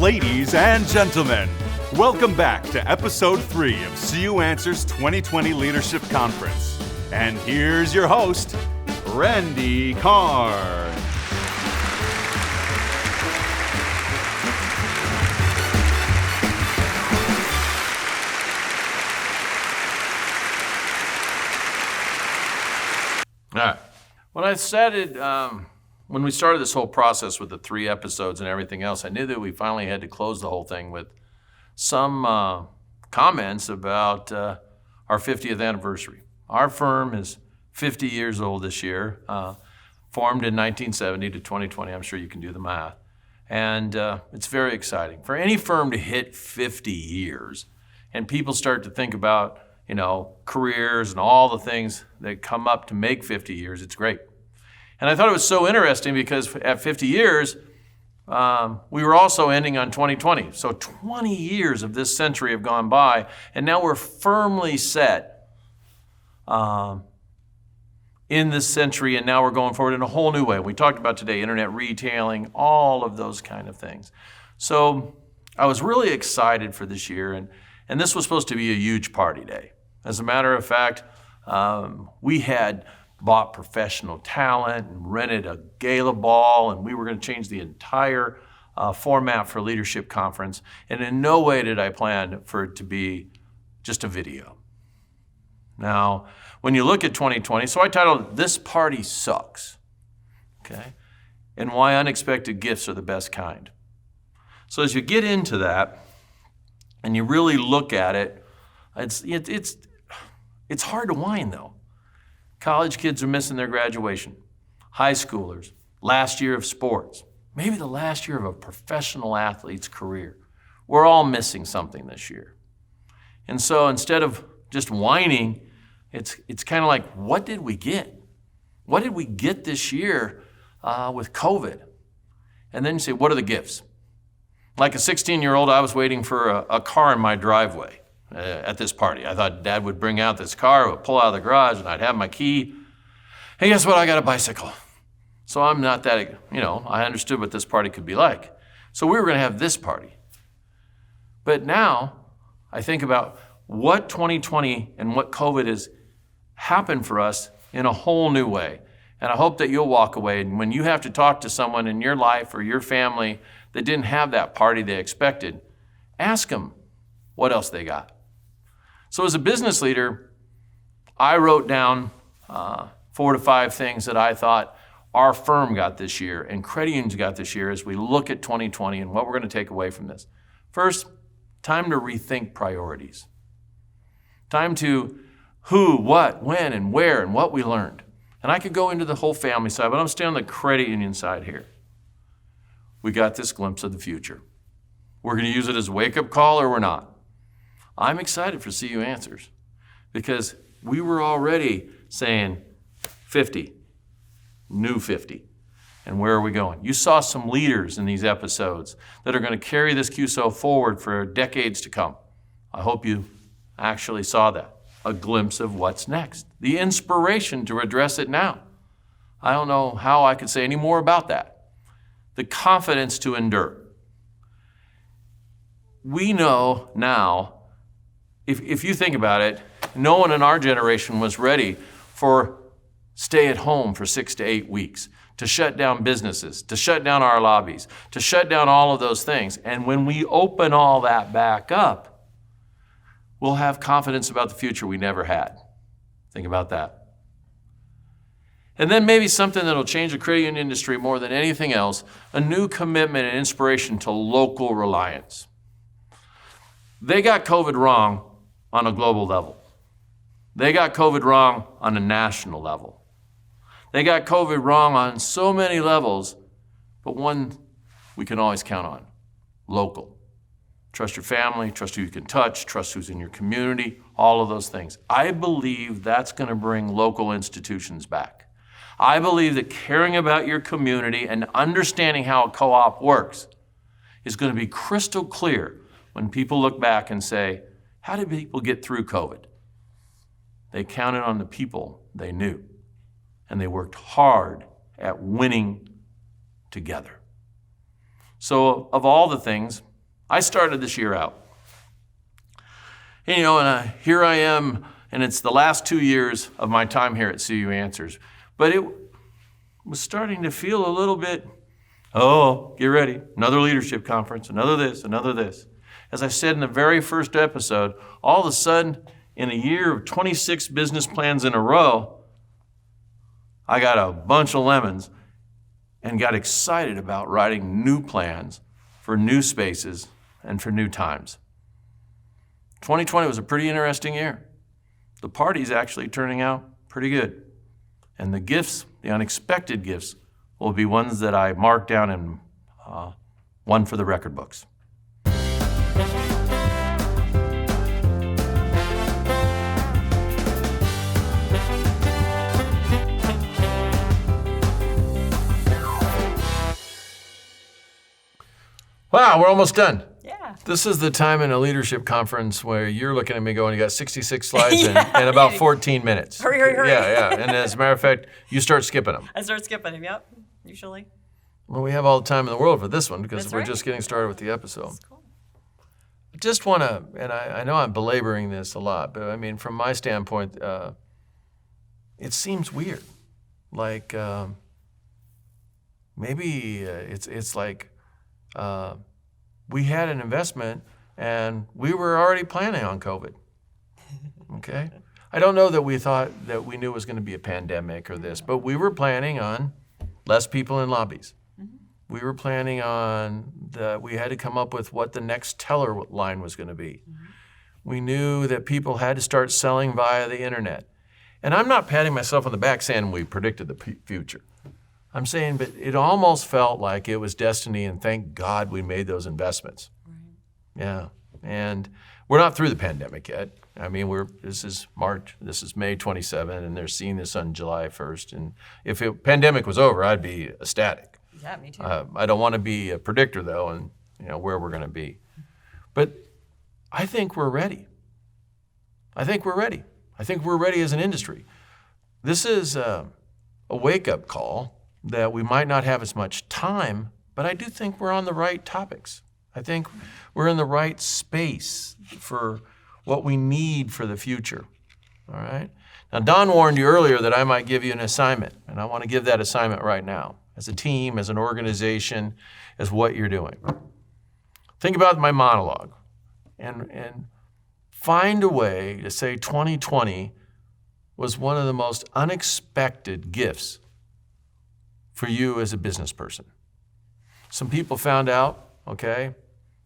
Ladies and gentlemen, welcome back to episode 3 of CU Answers 2020 Leadership Conference. And here's your host, Randy Carr. All right. When we started this whole process with the 3 episodes and everything else, I knew that we finally had to close the whole thing with some comments about our 50th anniversary. Our firm is 50 years old this year, formed in 1970 to 2020. I'm sure you can do the math. And it's very exciting. For any firm to hit 50 years and people start to think about, careers and all the things that come up to make 50 years, it's great. And I thought it was so interesting because at 50 years, we were also ending on 2020. So 20 years of this century have gone by, and now we're firmly set in this century, and now we're going forward in a whole new way. We talked about today, internet retailing, all of those kind of things. So I was really excited for this year, and this was supposed to be a huge party day. As a matter of fact, we had bought professional talent and rented a gala ball, and we were going to change the entire format for Leadership Conference. And in no way did I plan for it to be just a video. Now, when you look at 2020, so I titled it, "This Party Sucks," okay? And why unexpected gifts are the best kind. So as you get into that and you really look at it, it's hard to whine though. College kids are missing their graduation. High schoolers, last year of sports, maybe the last year of a professional athlete's career. We're all missing something this year. And so instead of just whining, it's kind of like, what did we get? What did we get this year with COVID? And then you say, what are the gifts? Like a 16-year-old, I was waiting for a car in my driveway. At this party. I thought Dad would bring out this car, would pull out of the garage, and I'd have my key. Hey, guess what? I got a bicycle. So I'm not that, I understood what this party could be like. So we were going to have this party. But now I think about what 2020 and what COVID has happened for us in a whole new way. And I hope that you'll walk away, and when you have to talk to someone in your life or your family that didn't have that party they expected, ask them what else they got. So as a business leader, I wrote down 4 to 5 things that I thought our firm got this year and credit unions got this year as we look at 2020 and what we're going to take away from this. First, time to rethink priorities. Time to who, what, when, and where, and what we learned. And I could go into the whole family side, but I'm staying on the credit union side here. We got this glimpse of the future. We're going to use it as a wake-up call or we're not. I'm excited for CU Answers because we were already saying 50, new 50. And where are we going? You saw some leaders in these episodes that are going to carry this QSO forward for decades to come. I hope you actually saw that. A glimpse of what's next. The inspiration to address it now. I don't know how I could say any more about that. The confidence to endure. We know now, if you think about it, no one in our generation was ready for stay at home for 6 to 8 weeks, to shut down businesses, to shut down our lobbies, to shut down all of those things. And when we open all that back up, we'll have confidence about the future we never had. Think about that. And then maybe something that'll change the credit union industry more than anything else, a new commitment and inspiration to local reliance. They got COVID wrong on a global level. They got COVID wrong on a national level. They got COVID wrong on so many levels, but one we can always count on, local. Trust your family, trust who you can touch, trust who's in your community, all of those things. I believe that's going to bring local institutions back. I believe that caring about your community and understanding how a co-op works is going to be crystal clear when people look back and say, how did people get through COVID? They counted on the people they knew, and they worked hard at winning together. So of all the things, I started this year out. And, here I am, and it's the last 2 years of my time here at CU Answers. But it was starting to feel a little bit, get ready, another leadership conference, another this, another this. As I said in the very first episode, all of a sudden, in a year of 26 business plans in a row, I got a bunch of lemons and got excited about writing new plans for new spaces and for new times. 2020 was a pretty interesting year. The party's actually turning out pretty good. And the gifts, the unexpected gifts, will be ones that I mark down and one for the record books. Wow, we're almost done. Yeah. This is the time in a leadership conference where you're looking at me going, you got 66 slides in about 14 minutes. Hurry, hurry, hurry. Yeah. And as a matter of fact, you start skipping them. I start skipping them, yep, usually. Well, we have all the time in the world for this one because That's we're right. just getting started with the episode. That's cool. I just want to, and I know I'm belaboring this a lot, but I mean, from my standpoint, it seems weird. Like maybe it's like we had an investment and we were already planning on COVID. Okay? I don't know that we thought that we knew it was going to be a pandemic or this, but we were planning on less people in lobbies. We were planning on we had to come up with what the next teller line was going to be. We knew that people had to start selling via the internet. And I'm not patting myself on the back saying we predicted the future. I'm saying, but it almost felt like it was destiny, and thank God we made those investments. Right. Yeah, and we're not through the pandemic yet. I mean, this is March, this is May 27, and they're seeing this on July 1st. And if the pandemic was over, I'd be ecstatic. Yeah, me too. I don't want to be a predictor, though, and where we're going to be. But I think we're ready. I think we're ready. I think we're ready as an industry. This is a wake-up call that we might not have as much time, but I do think we're on the right topics. I think we're in the right space for what we need for the future, all right? Now, Don warned you earlier that I might give you an assignment, and I want to give that assignment right now, as a team, as an organization, as what you're doing. Think about my monologue and find a way to say 2020 was one of the most unexpected gifts for you as a business person. Some people found out, okay,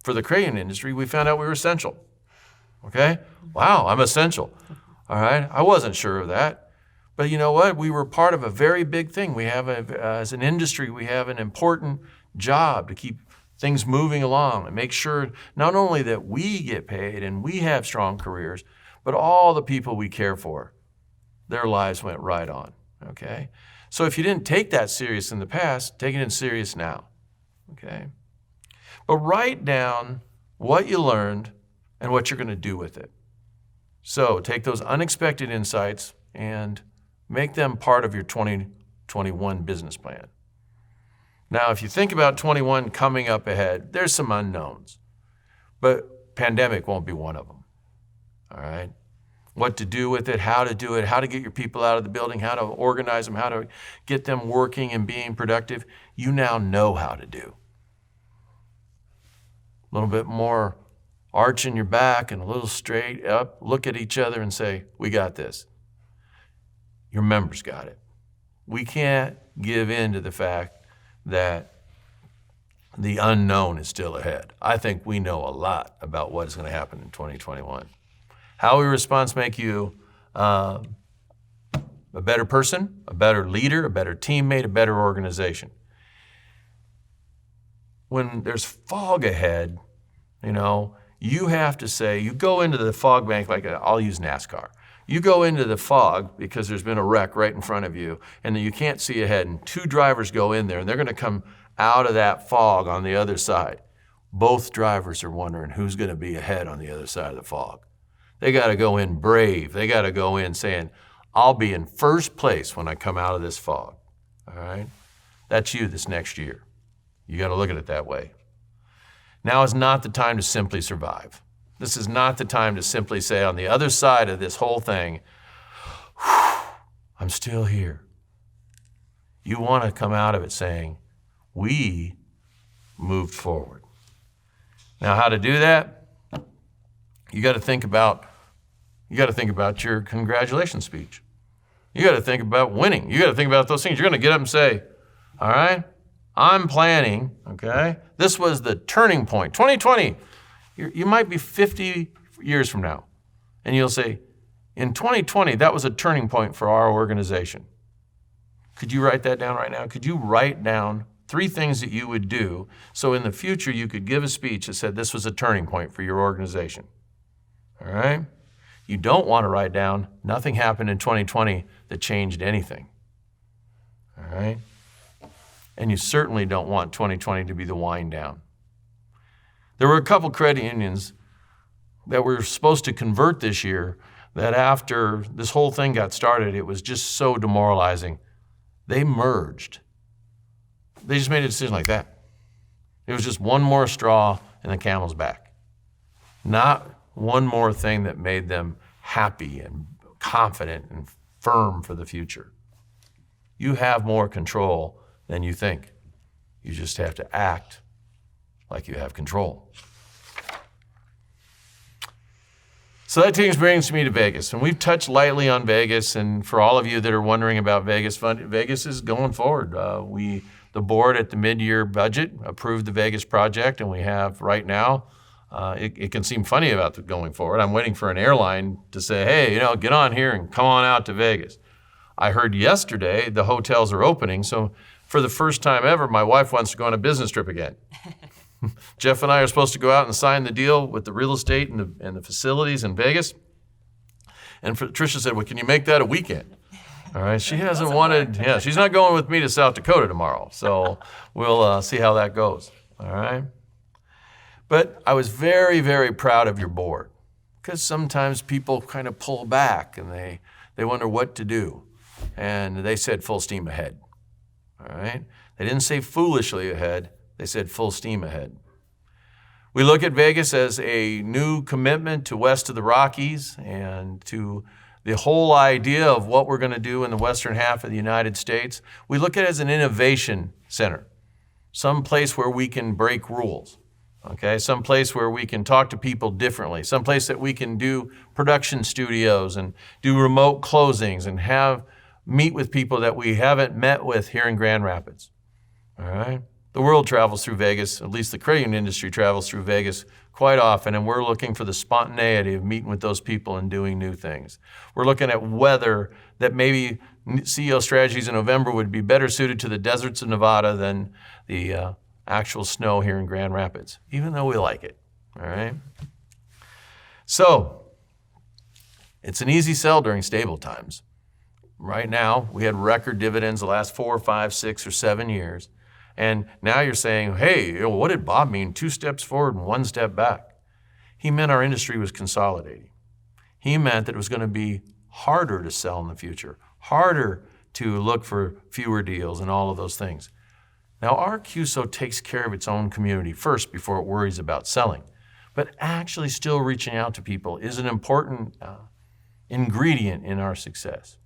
for the crayon industry, we found out we were essential, okay? Wow, I'm essential, all right? I wasn't sure of that, but you know what? We were part of a very big thing. We have, as an industry, we have an important job to keep things moving along and make sure not only that we get paid and we have strong careers, but all the people we care for, their lives went right on, okay? So if you didn't take that serious in the past, take it in serious now, okay? But write down what you learned and what you're going to do with it. So take those unexpected insights and make them part of your 2021 business plan. Now, if you think about 21 coming up ahead, there's some unknowns, but pandemic won't be one of them, all right? What to do with it, how to do it, how to get your people out of the building, how to organize them, how to get them working and being productive, you now know how to do. A little bit more arch in your back and a little straight up, look at each other and say, we got this. Your members got it. We can't give in to the fact that the unknown is still ahead. I think we know a lot about what is going to happen in 2021. How we respond make you a better person, a better leader, a better teammate, a better organization. When there's fog ahead, you have to say, you go into the fog bank, I'll use NASCAR. You go into the fog because there's been a wreck right in front of you and then you can't see ahead, and two drivers go in there and they're going to come out of that fog on the other side. Both drivers are wondering who's going to be ahead on the other side of the fog. They got to go in brave. They got to go in saying, I'll be in first place when I come out of this fog, all right? That's you this next year. You got to look at it that way. Now is not the time to simply survive. This is not the time to simply say on the other side of this whole thing, I'm still here. You want to come out of it saying, we moved forward. Now, how to do that? You got to think about your congratulations speech. You got to think about winning. You got to think about those things. You're going to get up and say, all right, I'm planning, okay? This was the turning point. 2020, you might be 50 years from now, and you'll say, in 2020, that was a turning point for our organization. Could you write that down right now? Could you write down 3 things that you would do so in the future you could give a speech that said this was a turning point for your organization? All right? You don't want to write down nothing happened in 2020 that changed anything. All right? And you certainly don't want 2020 to be the wind down. There were a couple credit unions that were supposed to convert this year that after this whole thing got started, it was just so demoralizing. They merged. They just made a decision like that. It was just one more straw in the camel's back. Not one more thing that made them happy and confident and firm for the future. You have more control than you think. You just have to act like you have control. So that brings me to Vegas. And we've touched lightly on Vegas. And for all of you that are wondering about Vegas, Vegas is going forward. The board at the mid-year budget approved the Vegas project, and we have right now, it can seem funny about going forward. I'm waiting for an airline to say, hey, get on here and come on out to Vegas. I heard yesterday the hotels are opening, so for the first time ever, my wife wants to go on a business trip again. Jeff and I are supposed to go out and sign the deal with the real estate and the facilities in Vegas. And Tricia said, well, can you make that a weekend? All right, she hasn't wanted, she's not going with me to South Dakota tomorrow. So we'll see how that goes, all right? But I was very, very proud of your board because sometimes people kind of pull back and they wonder what to do. And they said full steam ahead, all right? They didn't say foolishly ahead. They said full steam ahead. We look at Vegas as a new commitment to west of the Rockies and to the whole idea of what we're going to do in the western half of the United States. We look at it as an innovation center, some place where we can break rules, okay? Some place where we can talk to people differently, some place that we can do production studios and do remote closings and meet with people that we haven't met with here in Grand Rapids, all right? The world travels through Vegas, at least the credit union industry travels through Vegas quite often, and we're looking for the spontaneity of meeting with those people and doing new things. We're looking at weather that maybe CEO strategies in November would be better suited to the deserts of Nevada than the actual snow here in Grand Rapids, even though we like it, all right? So, it's an easy sell during stable times. Right now, we had record dividends the last 4, 5, 6, or 7 years. And now you're saying, hey, what did Bob mean? 2 steps forward and 1 step back. He meant our industry was consolidating. He meant that it was going to be harder to sell in the future, harder to look for fewer deals and all of those things. Now, our QSO takes care of its own community first before it worries about selling. But actually still reaching out to people is an important ingredient in our success.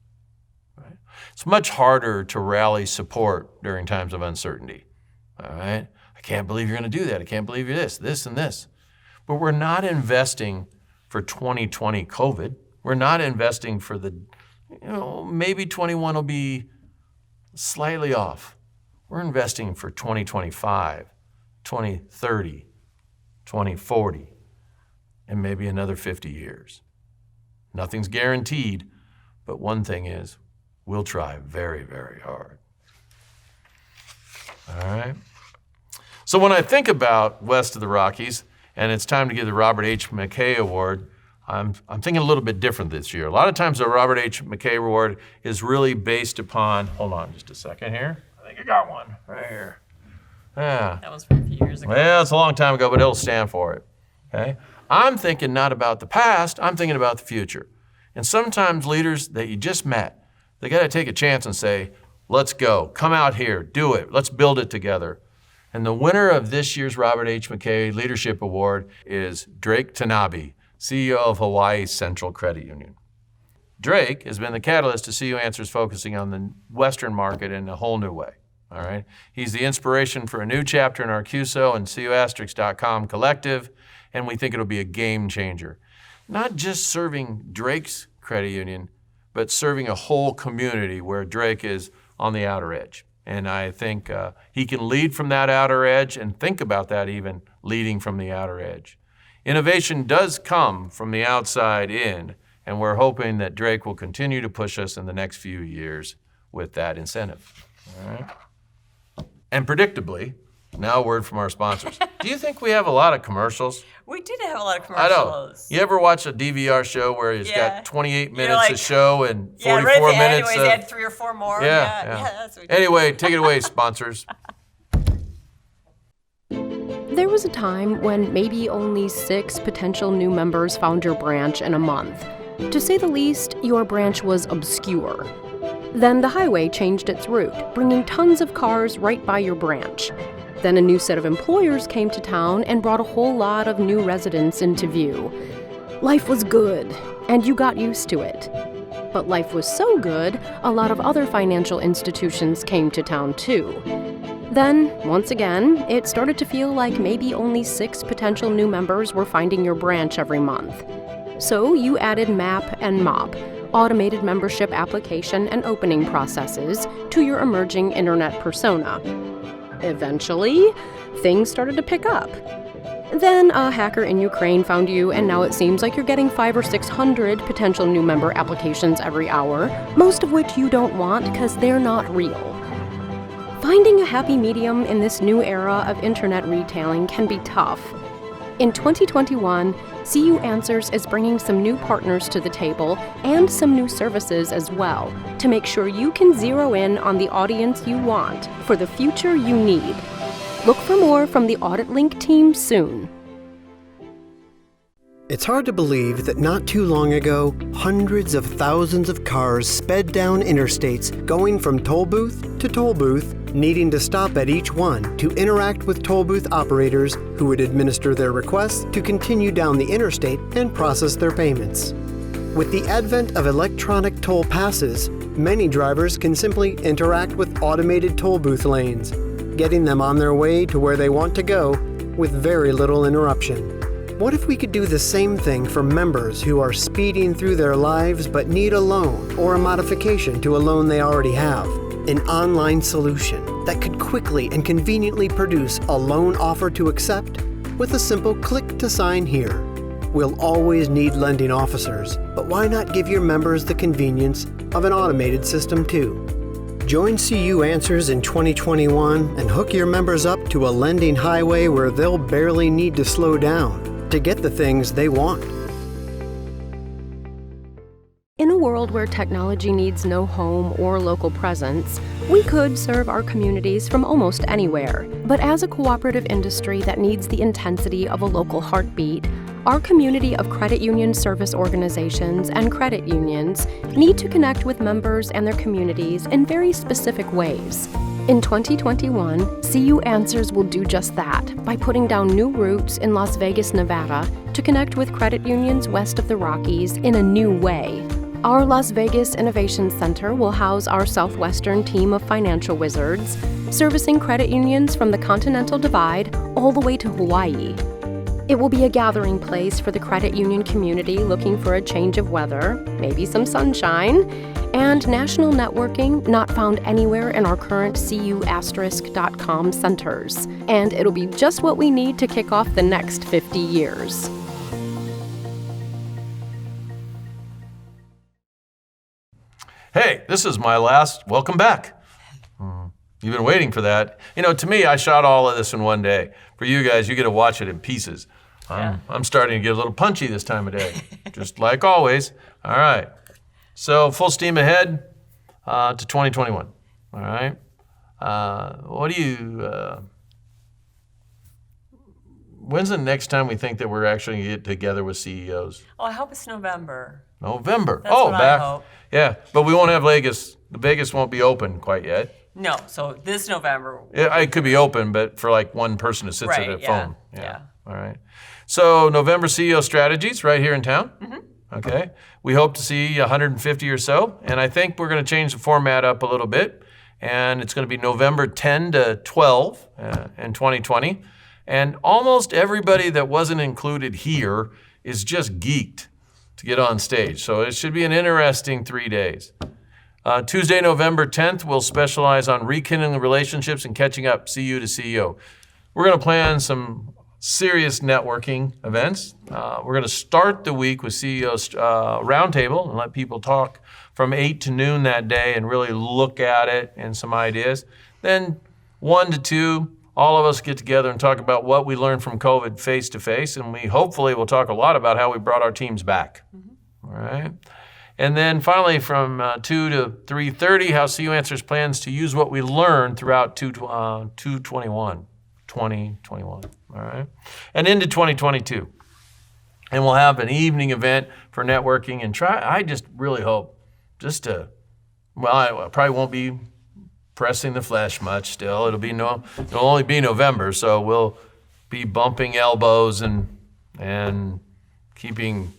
Right? It's much harder to rally support during times of uncertainty. All right? I can't believe you're going to do that. I can't believe you're this, and this. But we're not investing for 2020 COVID. We're not investing for maybe 21 will be slightly off. We're investing for 2025, 2030, 2040, and maybe another 50 years. Nothing's guaranteed, but one thing is, we'll try very, very hard. All right? So when I think about west of the Rockies, and it's time to give the Robert H. McKay Award, I'm thinking a little bit different this year. A lot of times the Robert H. McKay Award is really based upon, hold on just a second here. I think I got one right here. Yeah. That was from a few years ago. Well, it's a long time ago, but it'll stand for it. Okay? I'm thinking not about the past, I'm thinking about the future. And sometimes leaders that you just met, they got to take a chance and say, let's go, come out here, do it, let's build it together. And the winner of this year's Robert H. McKay Leadership Award is Drake Tanabe, CEO of Hawaii Central Credit Union. Drake has been the catalyst to CU Answers focusing on the Western market in a whole new way. All right. He's the inspiration for a new chapter in our CUSO and CUAsterix.com collective, and we think it'll be a game changer. Not just serving Drake's credit union, but serving a whole community where Drake is on the outer edge. And I think he can lead from that outer edge and think about that even leading from the outer edge. Innovation does come from the outside in, and we're hoping that Drake will continue to push us in the next few years with that incentive. All right. And predictably, now a word from our sponsors. Do you think we have a lot of commercials? We did have a lot of I commercials. know. You ever watch a DVR show where he's got 28 minutes like, of show and 44 right at the end, minutes anyways, of... they had 3 or 4 more. Yeah. That's what we did. Anyway, take it away, sponsors. There was a time when maybe only 6 potential new members found your branch in a month. To say the least, your branch was obscure. Then the highway changed its route, bringing tons of cars right by your branch. Then a new set of employers came to town and brought a whole lot of new residents into view. Life was good, and you got used to it. But life was so good, a lot of other financial institutions came to town too. Then, once again, it started to feel like maybe only 6 potential new members were finding your branch every month. So you added MAP and MOP, automated membership application and opening processes, to your emerging internet persona. Eventually, things started to pick up. Then a hacker in Ukraine found you, and now it seems like you're getting 500 or 600 potential new member applications every hour, most of which you don't want because they're not real. Finding a happy medium in this new era of internet retailing can be tough. In 2021, CU Answers is bringing some new partners to the table and some new services as well to make sure you can zero in on the audience you want for the future you need. Look for more from the Audit Link team soon. It's hard to believe that not too long ago, hundreds of thousands of cars sped down interstates going from toll booth to toll booth, needing to stop at each one to interact with toll booth operators who would administer their requests to continue down the interstate and process their payments. With the advent of electronic toll passes, many drivers can simply interact with automated toll booth lanes, getting them on their way to where they want to go with very little interruption. What if we could do the same thing for members who are speeding through their lives but need a loan or a modification to a loan they already have? An online solution that could quickly and conveniently produce a loan offer to accept with a simple click to sign here. We'll always need lending officers, but why not give your members the convenience of an automated system too? Join CU Answers in 2021 and hook your members up to a lending highway where they'll barely need to slow down to get the things they want. In a world where technology needs no home or local presence, we could serve our communities from almost anywhere. But as a cooperative industry that needs the intensity of a local heartbeat, our community of credit union service organizations and credit unions need to connect with members and their communities in very specific ways. In 2021, CU Answers will do just that by putting down new routes in Las Vegas, Nevada to connect with credit unions west of the Rockies in a new way. Our Las Vegas Innovation Center will house our Southwestern team of financial wizards, servicing credit unions from the Continental Divide all the way to Hawaii. It will be a gathering place for the credit union community looking for a change of weather, maybe some sunshine, and national networking not found anywhere in our current CUAsterix.com centers. And it'll be just what we need to kick off the next 50 years. Hey, this is my last welcome back. You've been waiting for that. You know, to me, I shot all of this in one day. For you guys, you get to watch it in pieces. I'm starting to get a little punchy this time of day, just like always. All right. So full steam ahead to 2021. All right. What do you? When's the next time we think that we're actually going to get together with CEOs? Oh, I hope it's November. November. That's what I hope. Yeah, but we won't have Vegas. The Vegas won't be open quite yet. No, so this November. It could be open, but for like one person who sits at a Right, phone. yeah. All right. So November CEO strategies right here in town. Okay. We hope to see 150 or so, and I think we're going to change the format up a little bit, and it's going to be November 10 to 12 in 2020, and almost everybody that wasn't included here is just geeked to get on stage. So it should be an interesting 3 days. Tuesday, November 10th, we'll specialize on rekindling the relationships and catching up CU to CEO. We're going to plan some serious networking events. We're going to start the week with CEO's roundtable and let people talk from 8 to noon that day and really look at it and some ideas. Then 1 to 2, all of us get together and talk about what we learned from COVID face to face, and we hopefully will talk a lot about how we brought our teams back. All right. And then finally from 2 to 3:30, how CU Answers plans to use what we learned throughout 2021. All right, and into 2022. And we'll have an evening event for networking and I just really hope I probably won't be pressing the flesh much still. It'll only be November, so we'll be bumping elbows and keeping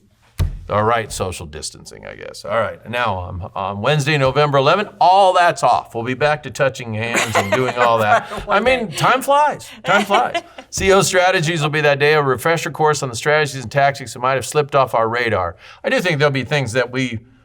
all right social distancing, I guess. All right, now on Wednesday, November 11th, all that's off. We'll be back to touching hands and doing all that. I mean, time flies. CEO strategies will be that day, a refresher course on the strategies and tactics that might have slipped off our radar. I do think there'll be things that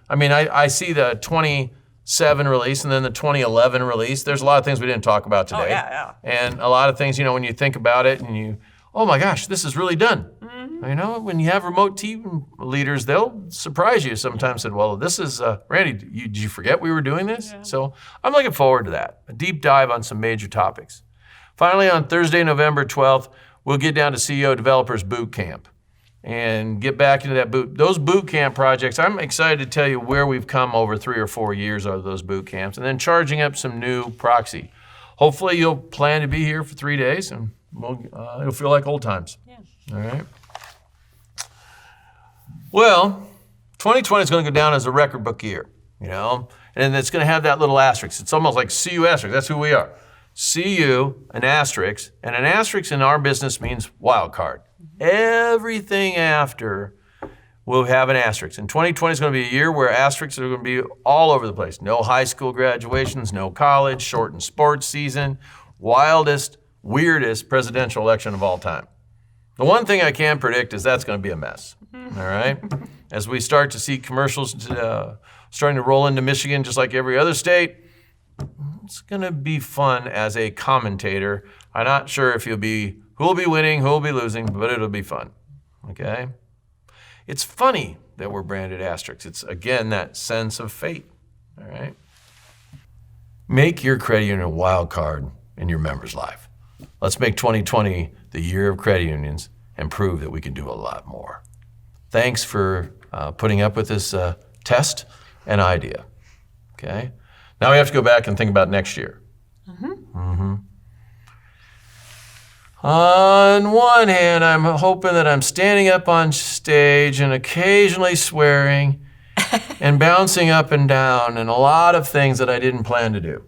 I see the 2007 release and then the 2011 release. There's a lot of things we didn't talk about today. Oh, yeah. And a lot of things, when you think about it and oh my gosh, this is really done. When you have remote team leaders, they'll surprise you sometimes. Said, well, this is, Randy, did you forget we were doing this? Yeah. So I'm looking forward to that, a deep dive on some major topics. Finally, on Thursday, November 12th, we'll get down to CEO Developers Boot Camp and get back into those boot camp projects. I'm excited to tell you where we've come over 3 or 4 years of those boot camps, and then charging up some new proxy. Hopefully you'll plan to be here for 3 days, and it'll feel like old times. Yeah. All right. Well, 2020 is going to go down as a record book year, and it's going to have that little asterisk. It's almost like CU asterisk. That's who we are. CU, an asterisk, and an asterisk in our business means wild card. Everything after will have an asterisk. And 2020 is going to be a year where asterisks are going to be all over the place. No high school graduations, no college, shortened sports season, wildest, weirdest presidential election of all time. The one thing I can predict is that's going to be a mess, all right? As we start to see commercials starting to roll into Michigan, just like every other state, it's going to be fun as a commentator. I'm not sure if who will be winning, who will be losing, but it'll be fun, okay? It's funny that we're branded asterisks. It's, again, that sense of fate, all right? Make your credit union a wild card in your member's life. Let's make 2020 the year of credit unions and prove that we can do a lot more. Thanks for putting up with this test and idea, okay? Now we have to go back and think about next year. On one hand, I'm hoping that I'm standing up on stage and occasionally swearing and bouncing up and down and a lot of things that I didn't plan to do.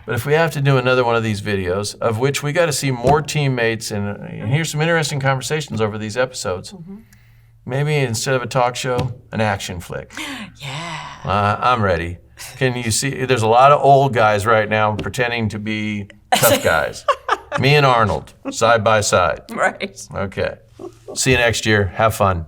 But if we have to do another one of these videos, of which we got to see more teammates and hear some interesting conversations over these episodes, maybe instead of a talk show, an action flick. Yeah. I'm ready. Can you see? There's a lot of old guys right now pretending to be tough guys. Me and Arnold, side by side. Right. Okay. See you next year. Have fun.